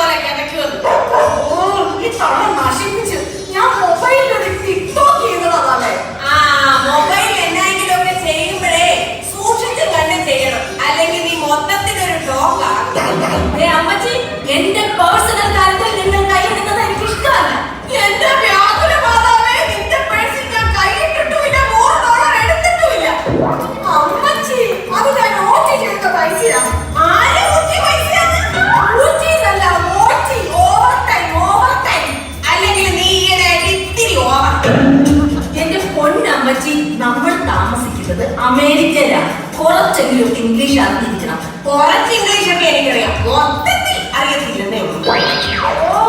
പോലെ കിടക്കുന്നത്. ഓ ഈ തവണ നശിപ്പിച്ച് ഞാൻ മൊബൈലിൽ ഒരു ടിക്ടോക്ക് ചെയ്തതാണ്. ആ മൊബൈലിൽ എന്നായെങ്കിലും ഒക്കെ ചെയ്യുമ്പോഴേ സൂക്ഷിച്ച് കണ്ട് ചെയ്യണം, അല്ലെങ്കിൽ നീ മൊത്തത്തിലൊരു ടോക്കാണ്. അമ്മച്ചി എന്റെ പേഴ്സണൽ കാര്യത്തിൽ നിങ്ങൾ കൈയെടുക്കുന്നത് എനിക്ക് ഇഷ്ടമല്ല. എന്റെ വ്യാകുല മാതാവേ, നിന്റെ പേഴ്സിൽ ഞാൻ കൈയിട്ടിട്ടുമില്ല, $100 എടുത്തിട്ടുമില്ല. അമ്മച്ചി അത് ഞാൻ ഓട്ടി ചെയ്ത പൈസയാണ്. ആരെ ഊറ്റി പൈസയാണ്? ഊറ്റിയതല്ല, ഓട്ടി. Overtime. അല്ലെങ്കിൽ നീ ഈയിടെയായിട്ട് ഇത്തിരി ഓവർ. എന്റെ പൊന്നമ്മച്ചി, നമ്മൾ താമസിക്കുന്നത് അമേരിക്കയിലാണ്. കുറച്ചെങ്കിലും ഇംഗ്ലീഷ് അറിഞ്ഞിരിക്കണം. കുറച്ച് ഇംഗ്ലീഷൊക്കെ എനിക്കറിയാം, മൊത്തത്തിൽ അറിയത്തില്ലെന്നേ ഉള്ളൂ. ഓ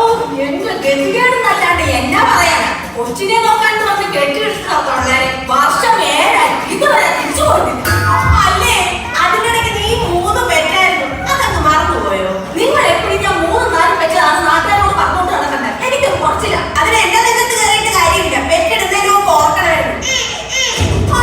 എന്റെ ഗതികേടെന്നല്ലാണ്ട് എന്നാ പറയാനാ. കൊച്ചിനെ നോക്കാൻ പറഞ്ഞ് കെട്ടിയെടുത്തേ വർഷം 7 ഇതുവരെ തിരിച്ചു പോയിട്ടില്ല. അല്ലേ, അതിനിടയ്ക്ക് നീ 3 പെറ്റായിരുന്നു, അതങ്ങ് മറന്നുപോയോ? നിങ്ങൾ എപ്പോഴും ഞാൻ 3-4 പെറ്റാണ് നാട്ടുകാരോട് പറഞ്ഞുകൊണ്ട് നടക്കണ്ടേ? എനിക്ക് കുറച്ചില്ല. അതിന് എന്റെ നിലത്ത് കയറിയിട്ട് കാര്യമില്ല, പെറ്റെടുത്തതിന് മുമ്പ് ഓർക്കണമായിരുന്നു.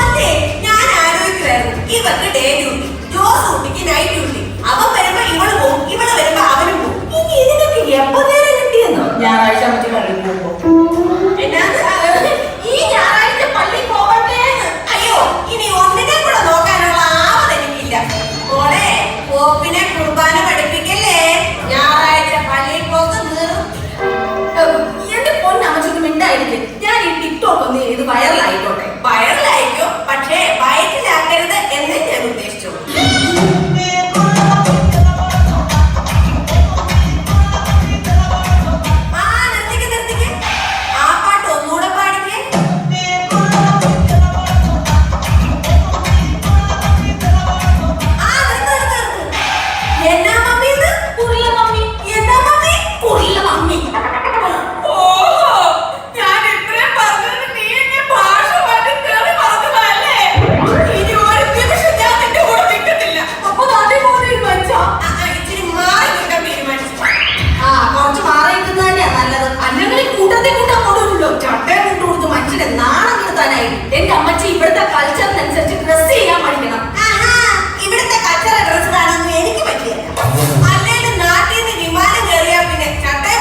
അല്ലേ, ഞാൻ ആലോചിക്കുമായിരുന്നു, ഇവർക്ക് ഡേ ഡ്യൂട്ടി, ജോസ് കുട്ടിക്ക് നൈറ്റ് ഡ്യൂട്ടി. അവൻ വരുമ്പോ ഇവള് പോകും, ഇവള് വരുമ്പോ അവനും പോകും. ഇനി ഇതിനൊക്കെ എപ്പോ നേരം കിട്ടിയെന്നോ? ഞായറാഴ്ച മറ്റു പള്ളിയിൽ പോകുമ്പോ ഈ ഞായറാഴ്ച പള്ളിയിൽ പോകട്ടെ. അയ്യോ, ഇനി ഒന്നിനെ കൂടെ നോക്കാനുള്ള ആവത് എനിക്കില്ല. മോളെ, പോപ്പിനെ കുർബാന പഠിപ്പിക്കല്ലേ, ഞായറാഴ്ച പള്ളിയിൽ പോക്ക് നിർത്തി. എന്റെ പൊന്നമ്മച്ചൊക്കെ മിണ്ടായിരിക്കും. ഞാൻ ഈ ടിക്ടോക്ക് ഒന്ന് ചെയ്ത് വൈറലായിക്കോട്ടെ. വയറിലായിരിക്കും, പക്ഷേ വയറ്റിലാക്കരുത് എന്നേ ഞാൻ ഉദ്ദേശിച്ചു. നിർത്തിക്ക്. ആ പാട്ട് ഒന്നുകൂടെ പാടിക്കേ. എന്നാ മമ്മി ഇത്? കുറിയ മമ്മി. എന്നാ മമ്മി? കുറിയ മമ്മി. ഓഹോ, ഞാൻ ഇത്രയും പറഞ്ഞിട്ട് നീ എന്നെ ഭാഷ മാറ്റി കേറി പറഞ്ഞതല്ലേ? ഇനി ഒരു നിമിഷം ഞാൻ നിന്റെ കൂടെ നിൽക്കത്തില്ല. അപ്പൊ നാട്ടിൽ പോകുന്ന തീരുമാനിച്ചോ? ഇച്ചിരി മാറി നിൽക്കാൻ തീരുമാനിച്ചു. കുറച്ച് മാറി നിൽക്കുന്നത് തന്നെയാ നല്ലത്. അല്ലെങ്കിൽ കൂട്ടത്തിൽ കൂട്ടാൻ കൊണ്ടുവരുമല്ലോ. ചട്ടയെ കൊണ്ടുകൊടുത്ത് മനുഷ്യനെ നാണം കിടത്താനായി. എന്റെ അമ്മച്ചി ഇവിടുത്തെ കൾച്ചറിനനുസരിച്ച് ഡ്രസ് ചെയ്യാൻ പഠിക്കണം. ഇവിടുത്തെ കച്ചറ ഡ്രസ് കാണാനൊന്നും എനിക്ക് പറ്റില്ല. അല്ലെങ്കിൽ നാട്ടിൽ നിന്ന് വിമാനം കയറിയാ പിന്നെ ചട്ടയെ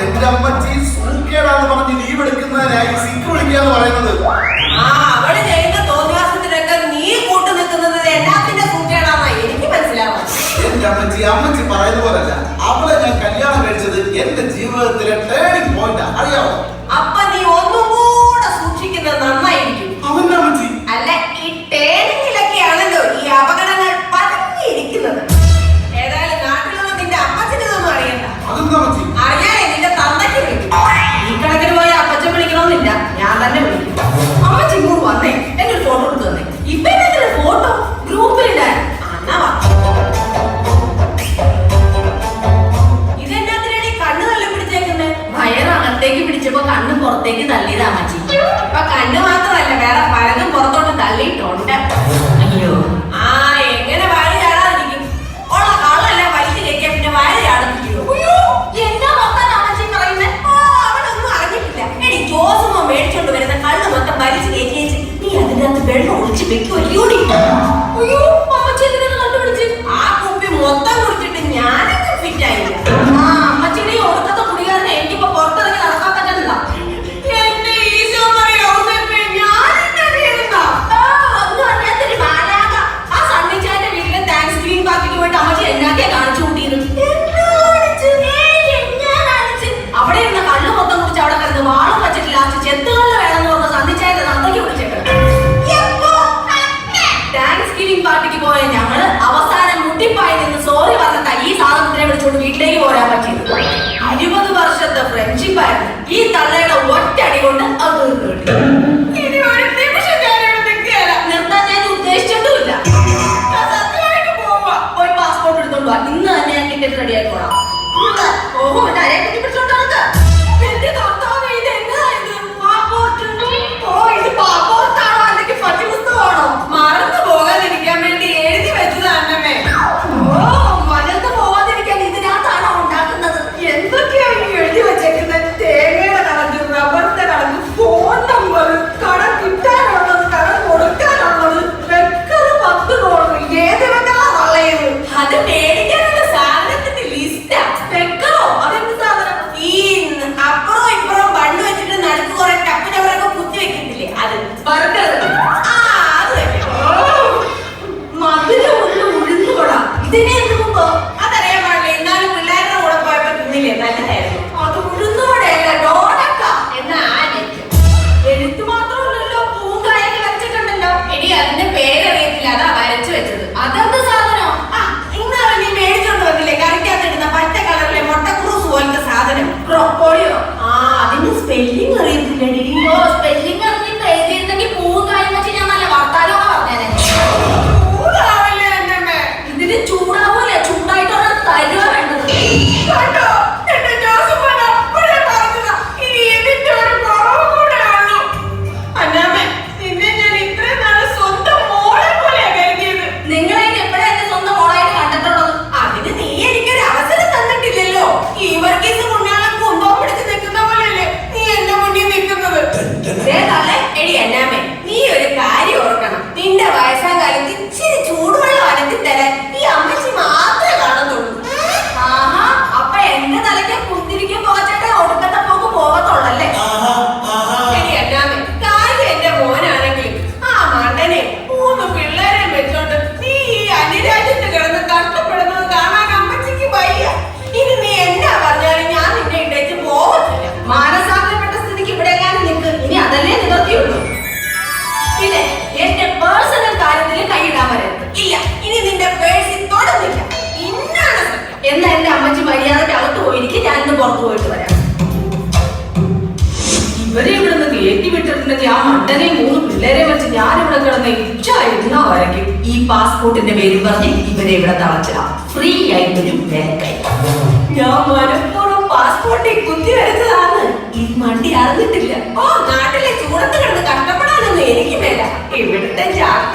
എന്റെ അമ്മച്ചി സൂക്കേടാന്ന് പറഞ്ഞ് ലീവ് എടുക്കുന്നതിനായി സിക്ക് വിളിക്കാന്ന് പറയുന്നത്. ആ അവള് ചെയ്യുന്ന തോന്നിവാസത്തിനൊക്കെ നീ കൂട്ടു നിൽക്കുന്നത് എല്ലാത്തിന്റെ സൂക്കേടാന്നാ എനിക്ക് മനസ്സിലാവാം. എന്റെ അമ്മച്ചി പറയുന്ന പോലല്ല. അവളെ ഞാൻ കല്യാണം കഴിച്ചത് എന്റെ ജീവിതത്തിലെ ടേണിംഗ് പോയിന്റാ, അറിയാമോ? അപ്പൊ നീ ഒന്നും കൂടെ സൂക്ഷിക്കുന്നത് നന്നായിരിക്കും. അവന്റെ അമ്മച്ചി അല്ല, ഈ ടേണിങ്ങിലൊക്കെയാണല്ലോ ഈ അപകടങ്ങൾ പതുങ്ങിയിരിക്കുന്നത്. ഏതായാലും നാട്ടിലൊന്നും നിന്റെ അമ്മച്ചിനൊന്നും അറിയണ്ട. അതെന്താ അമ്മച്ചി? അറിയാനേ നിന്റെ തന്തയ്ക്ക് വിളിക്കും. ഈ കണക്കിന് പോയ അപ്പച്ചൻ വിളിക്കണമെന്നില്ല, ഞാൻ തന്നെ വിളിക്കും. അമ്മച്ചി ഇങ്ങോട്ട് വന്നേ, എന്റെ ഒരു ഫോട്ടോ എടുത്ത് തന്നെ. ഇപ്പൊ എന്റെ ഫോട്ടോ ഗ്രൂപ്പിലിടാൻ. അന്നാ വാ. ഇതെന്നാത്തിനാണ് ഈ കണ്ണ് തള്ളി പിടിച്ചേക്കുന്നത്? വയറകത്തേക്ക് പിടിച്ചപ്പോ കണ്ണ് പുറത്തേക്ക് തള്ളിയതാ അമ്മച്ചി. ഇപ്പൊ കണ്ണ് മാത്രമല്ല, വേറെ പലതും പുറത്തോട്ട് തള്ളിയിട്ടുണ്ട്. അയ്യോ, ആ എങ്ങനെ വാഴ ചാടാതിരിക്കും? ഉള്ള കള്ളല്ല വലിച്ചു കയറ്റിയ പിന്നെ വാഴ ചാടുന്നില്ലയോ? എന്നാ നോക്കാൻ അമ്മച്ചി പറയുന്നേ? അവളൊന്നും അറിഞ്ഞിട്ടില്ല. എടി ജോസുമോ മേടിച്ചോണ്ട് വരുന്ന കള്ള് മൊത്തം വലിച്ചു കയറ്റിയേച്ച് നീ അതിനകത്ത് വെള്ളം ഒളിച്ച് വെക്കുമല്ലോ. അയ്യോ, അമ്മച്ചി എന്തിനാ കണ്ടുപിടിച്ച്? ആ കുപ്പി മൊത്തം കുടിച്ചിട്ട് ഞാനൊക്കെ ഫിറ്റായില്ല. ആ അമ്മച്ചിയുടെ ഈ ഒടുക്കത്തെ കുടികാരനെ എനിക്കിപ്പോ പുറത്തിറങ്ങി നടക്കാൻ പറ്റുന്നില്ല. എന്റെ ഈശോ മറിയോസപ്പേ, ഞാനെന്നാ ചെയ്യുന്നതാ? ഒന്നും അറിയാത്തൊരു ബാലാക. ആ സണ്ണിച്ചാന്റെ വീട്ടിലെ താങ്ക്സ് ഗിവിംഗ് പാർട്ടിക്ക് പോയിട്ട് അമ്മച്ചി എന്നാക്കിയാ കാണിച്ചു കൂട്ടിയത്. അവിടെ ഇരുന്ന കള്ള് മൊത്തം കുടിച്ച് അവിടെ കിടന്ന് വാളം വെച്ചിട്ട് ലാസ്റ്റ് ചെത്തുകളിൽ വേണമെന്ന് പറഞ്ഞ സണ്ണിച്ചാന്റെ നന്ദയ്ക്ക് വിളിച്ചേക്കണം. താങ്ക്സ് ഗിവിംഗ് പാർട്ടിക്ക് പോയ ഞങ്ങള് അവസാനം മുട്ടിപ്പായി നിന്ന് സോറി പറഞ്ഞ ഈ സാധനത്തിനെ വിളിച്ചുകൊണ്ട് വീട്ടിലേക്ക് പോരാൻ പറ്റിയത്. 20 വർഷത്തെ ഫ്രണ്ട്ഷിപ്പ് ആയിരുന്നു ഈ തള്ളയുടെ ഒറ്റടി കൊണ്ട് അത് ഇനി ഒരു നിമിഷം ഞാനിവിടെ നിൽക്കുകയല്ല. നിർത്താൻ ഞാൻ ഉദ്ദേശിച്ചിട്ടുമില്ല. ഞാൻ സത്യമായിട്ട് പോവാ. പോയി പാസ്പോർട്ട് എടുത്തോണ്ട് വാ. ഇന്ന് തന്നെ ഞാൻ ടിക്കറ്റ് റെഡി ആയിക്കോളാം. ഓഹോ, ആരെ പറ്റി പിടിച്ചോണ്ട് നടക്കുക? എന്റെ കർത്താവേ, ഇത് എന്നതായത്? പാസ്പോർട്ട്? ഓ, ഇത് പാസ്പോർട്ടാണോ അല്ലെങ്കിൽ പറ്റി പുസ്തകമാണോ? മറന്നു പോകാതിരിക്കാൻ വേണ്ടി എഴുതി വെച്ചതാ അന്നമ്മേ. ഓ, മലർന്നു പോവാതിരിക്കാൻ ഇതിനകത്താണോ ഉണ്ടാക്കുന്നത്? എന്തൊക്കെയാ ഈ എഴുതി വെച്ചേക്കുന്നത്? തേങ്ങയുടെ കണക്ക്, റബ്ബറിന്റെ കണക്ക്, ഫോൺ നമ്പർ, കടം കിട്ടാനുള്ളത്, കടം കൊടുക്കാനുള്ളത്, വെക്കത് 10 കോള്. ഏത് വെക്കലാ തള്ളയത്? അത് മേടിക്കാനുള്ള സാധനത്തിന്റെ ലിസ്റ്റാ. വെക്കലോ? അതെന്ത് സാധനം? ഈ അപ്പുറവും ഇപ്പുറവും ബണ്ണ് വെച്ചിട്ട് നടുക്ക് കുറെ ടപ്പിനവരൊക്കെ കുത്തി വെക്കത്തില്ലേ, അത്. ബർഗർ. ആ അത് തന്നെ. മധുരമുള്ള ഉഴുന്നുകൊട. ഇതിനെ എന്ത് മുമ്പോ? അതറിയാൻ പാടില്ല. ഇന്നാലും പിള്ളേരുടെ കൂടെ പോയപ്പോ തിന്നില്ലേ, നല്ലതായിരുന്നു. അത് ഉഴുന്നുകൊടയല്ല, ഡോണക്ക. എന്നാ ആ നെറ്റ്. എഴുത്ത് മാത്രമല്ലല്ലോ, പൂങ്കായൊക്കെ വെച്ചിട്ടുണ്ടല്ലോ. എടി അതിന്റെ പേരറിയത്തില്ല, അതാ വരച്ചു വെച്ചത്. അതെന്ത് സാധനം? ആ ഇന്നാണ് നീ മേടിച്ചോണ്ട് വന്നില്ലേ കറിക്കകത്തിടുന്ന പച്ച കളറിലെ മുട്ടക്രൂസ് പോലത്തെ സാധനം. ബ്രോക്കോളിയോ? ആ അതിന് സ്പെല്ലിംഗ് അറിയത്തില്ലടി. ഓ, സ്പെല്ലിംഗ് അറിഞ്ഞിട്ട് എഴുതിയിരുന്നെങ്കിൽ പൂങ്കായം വെച്ച് ഞാൻ നല്ല വർത്താനമൊക്കെ പറഞ്ഞേനെ. ചൂടാവല്ലേ അന്നമ്മേ? ഇതിന് ചൂടാവൂല, ചൂടായിട്ടുള്ള തരുവ വേണ്ടത്. കണ്ടോ? എന്റെ ജോസഫാൻ അപ്പോഴേ പറഞ്ഞതാ, ഇനി ഇതിന്റെ ഒരു കുറവ് കൂടെ ഉള്ളൂ. അന്നമ്മേ, നിന്നെ ഞാൻ ഇത്രയും നാള് സ്വന്തം മോളെ പോലെയാ കരുതിയത്. നിങ്ങളെ എപ്പോഴാ എന്റെ സ്വന്തം മോളായിട്ട് കണ്ടിട്ടുള്ളത്? അതിന് നീ എനിക്കൊരു അവസരം തന്നിട്ടില്ലല്ലോ. ഈ വർഗീസ് പുണ്യാളം കുന്തം പിടിച്ച് നിൽക്കുന്ന പോലെയല്ലേ നീ എന്റെ മുന്നിൽ നിൽക്കുന്നത്. ദേ തള്ളേ, എടി അന്നാമേ, നീ ഒരു കാര്യം ഓർക്കണം. നിന്റെ വയസ്സാം കാലത്ത് ഇച്ചിരി ചൂടുവെള്ളം അനത്തി തരാൻ ഈ അമ്മച്ചി മാത്രമേ കാണത്തുള്ളൂ. ആഹാ, അപ്പൊ എന്റെ തലയ്ക്ക് കുത്തിരിക്കും പോകച്ചേട്ടെ ഒടുക്കത്തെ പോക്ക് പോകത്തുള്ളല്ലേ? എടി അന്നാമേ, കാര്യം എന്റെ മോനാണെങ്കിലും ആ മണ്ടനെ 3 പിള്ളേരെ വെച്ചോണ്ട് നീ ഈ അന്യരാജ്യത്ത് കിടന്ന് കഷ്ടപ്പെടുന്നത് കാണാൻ അമ്മച്ചിക്ക് വയ്യ. ഇനി നീ എന്നാ പറഞ്ഞാലും ഞാൻ നിന്നെ ഇട്ടേച്ച് പോകത്തില്ല. മാനസാന്തരപ്പെട്ട സ്ഥിതിക്ക് ഇവിടെ എങ്ങാനും നിൽക്ക്. ഇനി അതല്ലേ നിവർത്തിയുള്ളൂ. പിന്നെ എന്റെ പേഴ്സണൽ കാര്യത്തിൽ കൈയിടാൻ വരരുത്. ഇല്ല, ഇനി നിന്റെ പേഴ്സിൽ തൊടുന്നില്ല. ഇന്നാണ് സത്യം. എന്നാ എന്റെ അമ്മച്ചി മര്യാദയ്ക്ക് അകത്ത് പോയിരിക്കും, ഞാനിന്ന് പുറത്തു പോയിട്ട് വരാം. ഇവരെ ഇവിടുന്ന് കയറ്റി വിട്ടിട്ടുണ്ടെങ്കിൽ ആ മണ്ടനെ 3 പിള്ളേരെ വെച്ച് ഞാനിവിടെ കിടന്ന് ഇച്ഛായിരുന്ന വരയ്ക്കും. ഈ പാസ്പോർട്ടിന്റെ പേരും പറഞ്ഞ് ഇവരെ ഇവിടെ തളച്ചിടാം. ഫ്രീ ആയിട്ടൊരു വേലക്കായി. ഞാൻ മനഃപൂർവ്വം പാസ്പോർട്ടിൽ കുത്തി വരച്ചതാണ്. ഈ മണ്ടി അറിഞ്ഞിട്ടില്ല. ഓ, നാട്ടിലെ ചൂടത്ത് കിടന്ന് കഷ്ടപ്പെടാനൊന്നും എനിക്ക് മേല. ഇവിടുത്തെ ചാക്ക